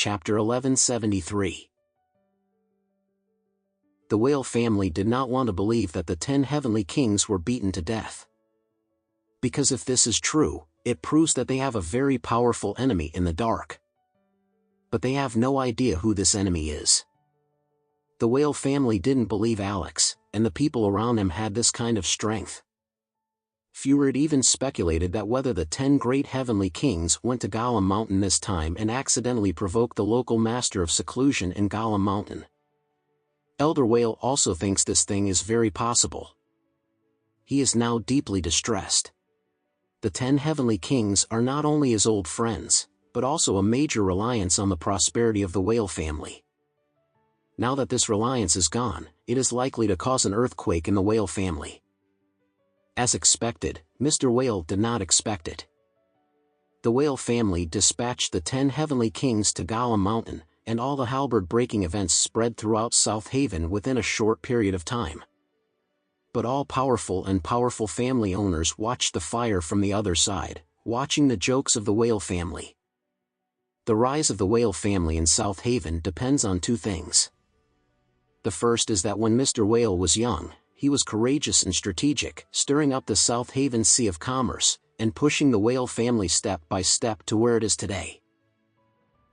Chapter 1173. The whale family did not want to believe that the 10 heavenly kings were beaten to death. Because if this is true, it proves that they have a very powerful enemy in the dark. But they have no idea who this enemy is. The whale family didn't believe Alex, and the people around him had this kind of strength. Feward even speculated that whether the 10 great heavenly kings went to Gollum Mountain this time and accidentally provoked the local master of seclusion in Gollum Mountain. Elder Whale also thinks this thing is very possible. He is now deeply distressed. The 10 heavenly kings are not only his old friends, but also a major reliance on the prosperity of the whale family. Now that this reliance is gone, it is likely to cause an earthquake in the whale family. As expected, Mr. Whale did not expect it. The whale family dispatched the 10 heavenly kings to Gollum Mountain, and all the halberd-breaking events spread throughout South Haven within a short period of time. But all powerful and powerful family owners watched the fire from the other side, watching the jokes of the whale family. The rise of the whale family in South Haven depends on two things. The first is that when Mr. Whale was young, he was courageous and strategic, stirring up the South Haven Sea of Commerce, and pushing the whale family step by step to where it is today.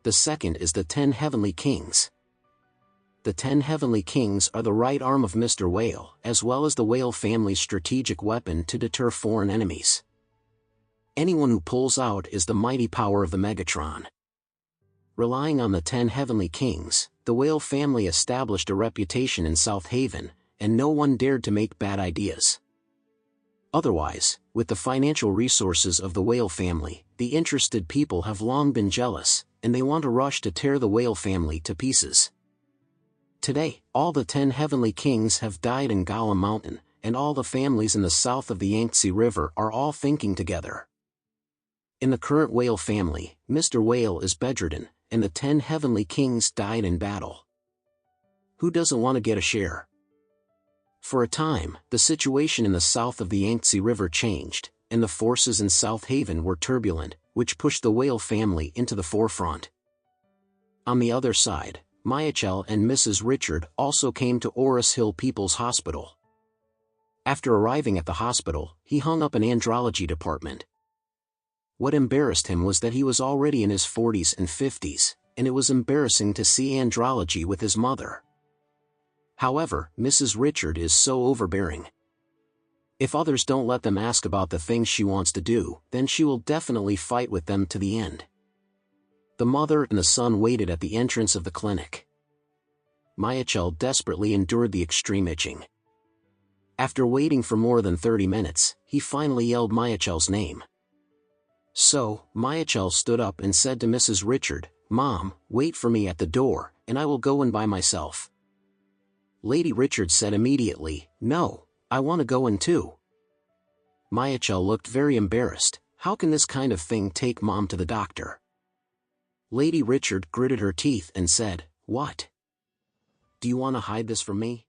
The second is the 10 heavenly kings. The 10 heavenly kings are the right arm of Mr. Whale, as well as the whale family's strategic weapon to deter foreign enemies. Anyone who pulls out is the mighty power of the Megatron. Relying on the 10 heavenly kings, the whale family established a reputation in South Haven, and no one dared to make bad ideas. Otherwise, with the financial resources of the whale family, the interested people have long been jealous, and they want to rush to tear the whale family to pieces. Today, all the 10 heavenly kings have died in Gollum Mountain, and all the families in the south of the Yangtze River are all thinking together. In the current whale family, Mr. Whale is bedridden, and the 10 heavenly kings died in battle. Who doesn't want to get a share? For a time, the situation in the south of the Yangtze River changed, and the forces in South Haven were turbulent, which pushed the whale family into the forefront. On the other side, Michael and Mrs. Richard also came to Oris Hill People's Hospital. After arriving at the hospital, he hung up an andrology department. What embarrassed him was that he was already in his 40s and 50s, and it was embarrassing to see andrology with his mother. However, Mrs. Richard is so overbearing. If others don't let them ask about the things she wants to do, then she will definitely fight with them to the end. The mother and the son waited at the entrance of the clinic. Michael desperately endured the extreme itching. After waiting for more than 30 minutes, he finally yelled Michael's name. So, Michael stood up and said to Mrs. Richard, "Mom, wait for me at the door, and I will go in by myself." Lady Richard said immediately, "No, I want to go in too." Michael looked very embarrassed. How can this kind of thing take Mom to the doctor? Lady Richard gritted her teeth and said, "What? Do you want to hide this from me?"